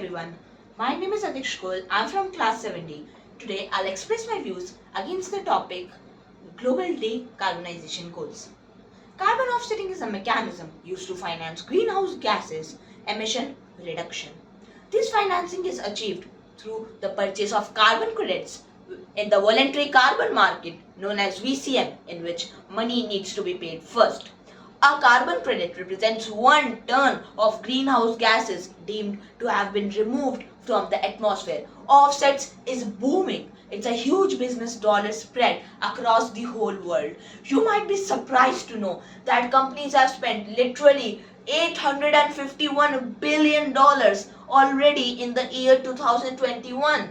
everyone. My name is Adish Kol. I'm from class 70. Today I'll express my views against the topic global decarbonization goals. Carbon offsetting is a mechanism used to finance greenhouse gases emission reduction. This financing is achieved through the purchase of carbon credits in the voluntary carbon market known as VCM, in which money needs to be paid first. A carbon credit represents 1 ton of greenhouse gases deemed to have been removed from the atmosphere. Offsets is booming. It's a huge business dollar spread across the whole world. You might be surprised to know that companies have spent literally $851 billion already in the year 2021.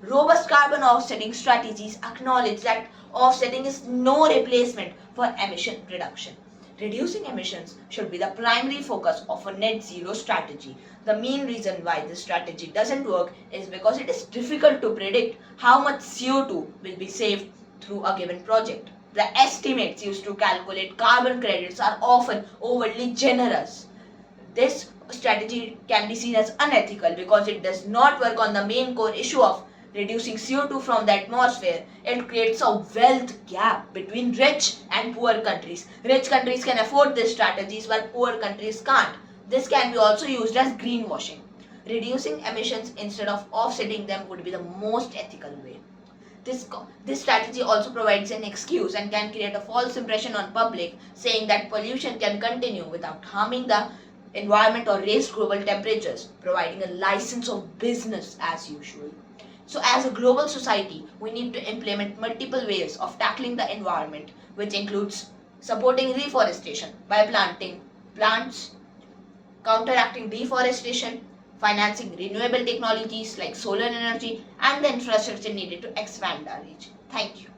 Robust carbon offsetting strategies acknowledge that offsetting is no replacement for emission reduction. Reducing emissions should be the primary focus of a net zero strategy. The main reason why this strategy doesn't work is because it is difficult to predict how much CO2 will be saved through a given project. The estimates used to calculate carbon credits are often overly generous. This strategy can be seen as unethical because it does not work on the main core issue of reducing CO2 from the atmosphere. It creates a wealth gap between rich and poor countries. Rich countries can afford these strategies while poor countries can't. This can be also used as greenwashing. Reducing emissions instead of offsetting them would be the most ethical way. This strategy also provides an excuse and can create a false impression on public saying that pollution can continue without harming the environment or raise global temperatures, providing a license of business as usual. So, as a global society, we need to implement multiple ways of tackling the environment, which includes supporting reforestation by planting plants, counteracting deforestation, financing renewable technologies like solar energy, and the infrastructure needed to expand our reach. Thank you.